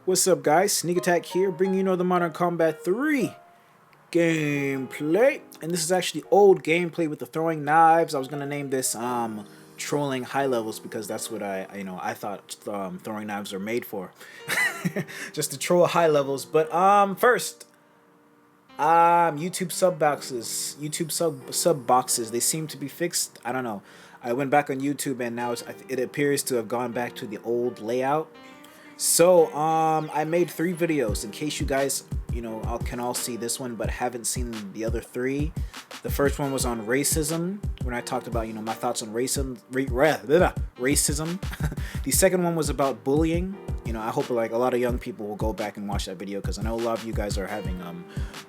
What's up, guys? Sneak Attack here, bringing you another Modern Combat 3 gameplay. And this is actually old gameplay with the throwing knives. I was gonna name this trolling high levels because that's what I thought throwing knives are made for, just to troll high levels. But first, YouTube sub boxes. They seem to be fixed. I don't know. I went back on YouTube and now it appears to have gone back to the old layout. So, I made 3 videos in case you guys, can all see this one, but haven't seen the other 3. The first one was on racism, when I talked about, my thoughts on racism. The second one was about bullying. I hope like a lot of young people will go back and watch that video because I know a lot of you guys are having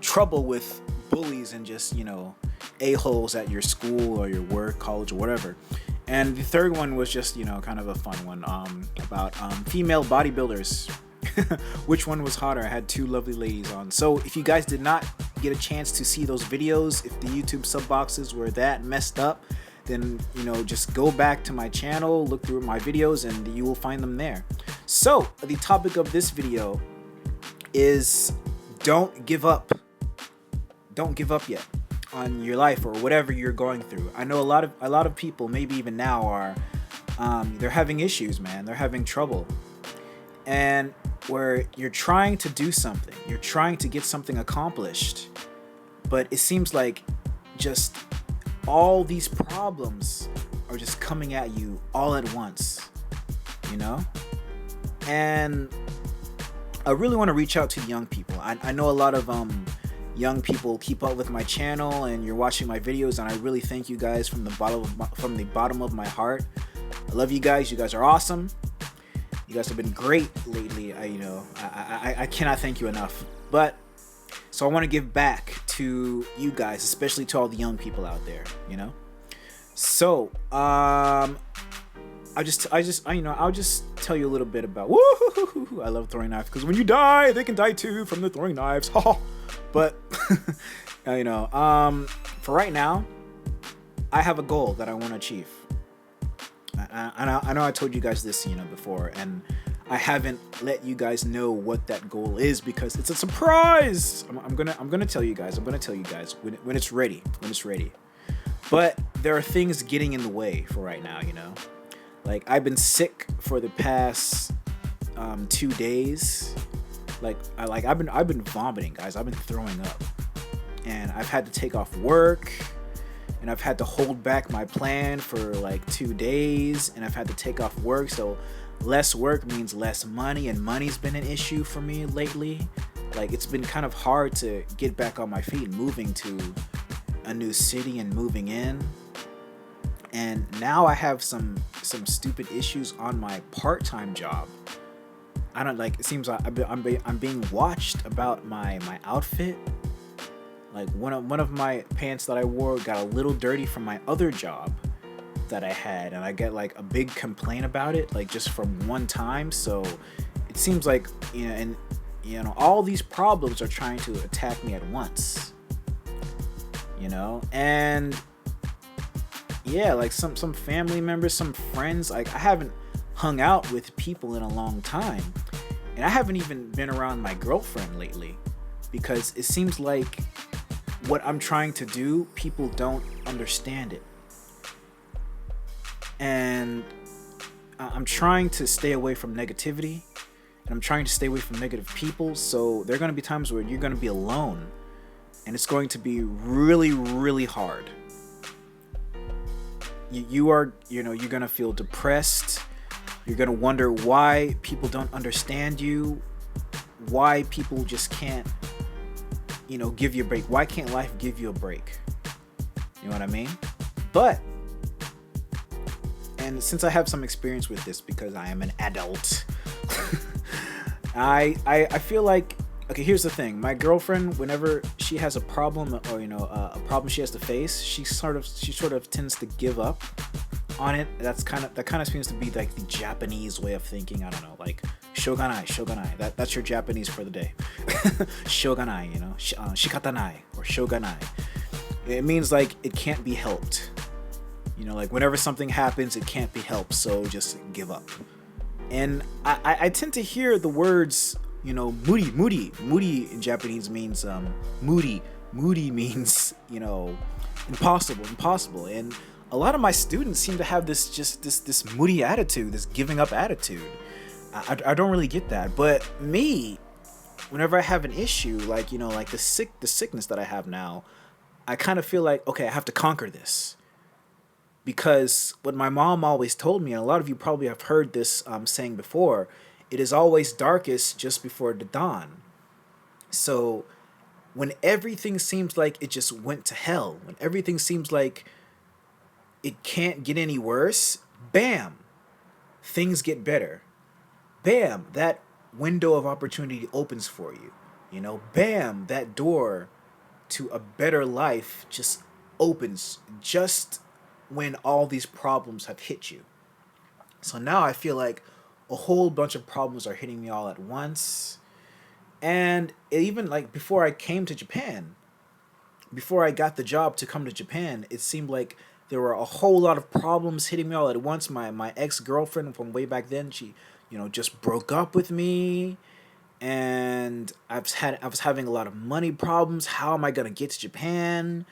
trouble with bullies and just, a-holes at your school or your work, college, or whatever. And the third one was just, kind of a fun one about female bodybuilders. Which one was hotter? I had 2 lovely ladies on. So if you guys did not get a chance to see those videos, if the YouTube sub boxes were that messed up, then, just go back to my channel, look through my videos, and you will find them there. So the topic of this video is don't give up. Don't give up yet on your life or whatever you're going through. I know a lot of people, maybe even now, are they're having issues, man. They're having trouble, and where you're trying to do something, you're trying to get something accomplished, but it seems like just all these problems are just coming at you all at once, And I really want to reach out to young people. I know a lot of young people keep up with my channel and you're watching my videos, and I really thank you guys from the bottom of my heart. I love you guys. You guys are awesome. You guys have been great lately. I cannot thank you enough. But so I want to give back to you guys, especially to all the young people out there. So I'll just tell you a little bit about. Woo! I love throwing knives because when you die, they can die too from the throwing knives. But for right now, I have a goal that I want to achieve. I know I told you guys this, before, and I haven't let you guys know what that goal is because it's a surprise. I'm gonna tell you guys. I'm gonna tell you guys when it's ready. But there are things getting in the way for right now. Like I've been sick for the past 2 days. I've been vomiting, guys. I've been throwing up, and I've had to take off work. And I've had to hold back my plan for like 2 days, and I've had to take off work. So less work means less money, and money's been an issue for me lately. Like it's been kind of hard to get back on my feet, moving to a new city and moving in. And now I have some stupid issues on my part-time job. I don't like. It seems like I'm being watched about my outfit. Like one of my pants that I wore got a little dirty from my other job that I had, and I get like a big complaint about it, like just from one time. So it seems like all these problems are trying to attack me at once. And yeah, like some family members, some friends. Like I haven't hung out with people in a long time, and I haven't even been around my girlfriend lately because it seems like what I'm trying to do, people don't understand it. And I'm trying to stay away from negativity, and I'm trying to stay away from negative people. So there are going to be times where you're going to be alone, and it's going to be really, really hard. You're going to feel depressed. You're going to wonder why people don't understand you, why people just can't give you a break. Why can't life give you a break? You know what I mean? And since I have some experience with this because I am an adult, I feel like, okay, here's the thing. My girlfriend, whenever she has a problem or a problem she has to face, she sort of tends to give up on it. That kind of seems to be like the Japanese way of thinking. I don't know, like shoganai. That's your Japanese for the day. Shoganai, shikatanai or shoganai. It means like it can't be helped. Like whenever something happens, it can't be helped, so just give up. And I tend to hear the words You know, moody in Japanese means moody. Moody means, you know, impossible. And a lot of my students seem to have this moody attitude, this giving up attitude. I don't really get that. But me, whenever I have an issue, like, you know, like the sickness that I have now, I kind of feel like, okay, I have to conquer this. Because what my mom always told me, and a lot of you probably have heard this saying before, it is always darkest just before the dawn. So when everything seems like it just went to hell, when everything seems like it can't get any worse, bam, things get better. Bam, that window of opportunity opens for you. You know, bam, that door to a better life just opens just when all these problems have hit you. So now I feel like a whole bunch of problems are hitting me all at once. And even like before I came to Japan, before I got the job to come to Japan, it seemed like there were a whole lot of problems hitting me all at once. My ex-girlfriend from way back then, she, you know, just broke up with me. And I was having a lot of money problems. How am I gonna get to Japan?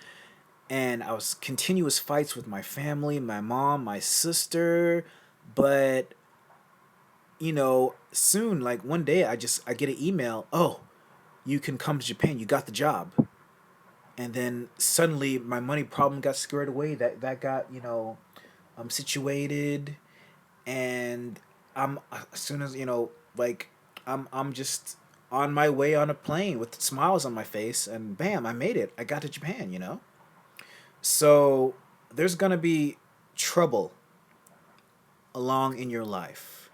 And I was continuous fights with my family, my mom, my sister. But you know, soon, like one day, I get an email. Oh, you can come to Japan. You got the job. And then suddenly my money problem got squared away. That got, you know, situated. And I'm as soon as, you know, like I'm just on my way on a plane with smiles on my face, and bam, I made it. I got to Japan, you know. So there's gonna be trouble along in your life,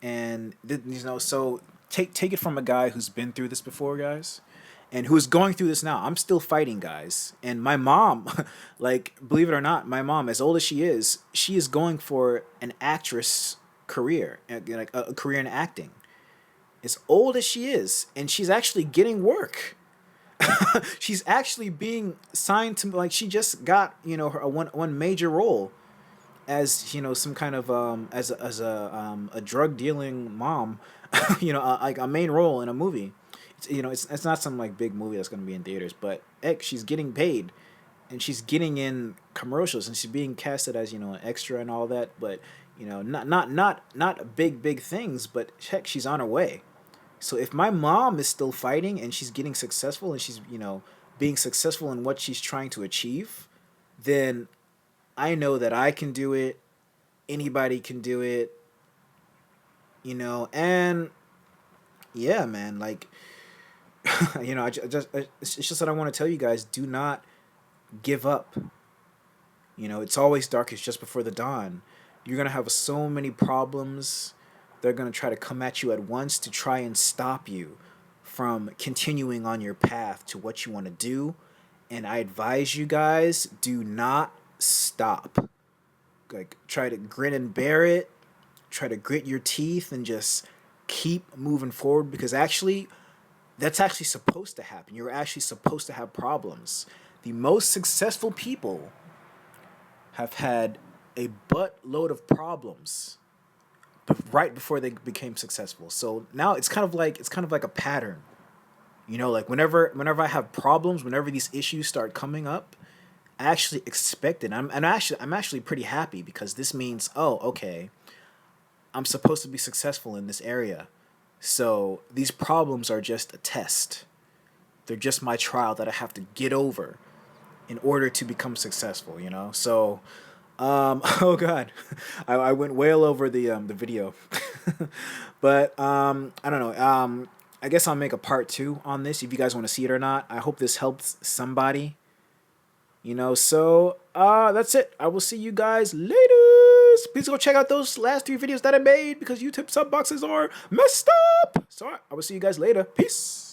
and you know, so take it from a guy who's been through this before, guys, and who's going through this now. I'm still fighting, guys, and my mom, like, believe it or not, my mom, as old as she is going for an actress career, like a career in acting. As old as she is, and she's actually getting work. She's actually being signed to, like, she just got, you know, her one major role as, you know, some kind of as a drug dealing mom, you know, like a main role in a movie. It's, you know, it's not some like big movie that's gonna be in theaters, but heck, she's getting paid, and she's getting in commercials, and she's being casted as, you know, an extra and all that. But you know, not big things, but heck, she's on her way. So if my mom is still fighting and she's getting successful, and she's, you know, being successful in what she's trying to achieve, then I know that I can do it. Anybody can do it. You know, and yeah, man, like, you know, it's just that I want to tell you guys, do not give up. You know, it's always darkest just before the dawn. You're going to have so many problems. They're going to try to come at you at once to try and stop you from continuing on your path to what you want to do. And I advise you guys, do not stop. Like, try to grin and bear it. Try to grit your teeth and just keep moving forward, because actually, that's actually supposed to happen. You're actually supposed to have problems. The most successful people have had a buttload of problems right before they became successful. So now it's kind of like a pattern. You know, like whenever I have problems, whenever these issues start coming up, I actually expect it. I'm actually pretty happy, because this means, oh, okay, I'm supposed to be successful in this area. So these problems are just a test. They're just my trial that I have to get over in order to become successful, you know? So oh god, I went well over the video. But I don't know. I guess I'll make a part 2 on this if you guys want to see it or not. I hope this helps somebody. You know, so that's it. I will see you guys later. Please go check out those last 3 videos that I made, because YouTube sub boxes are messed up. So I will see you guys later. Peace.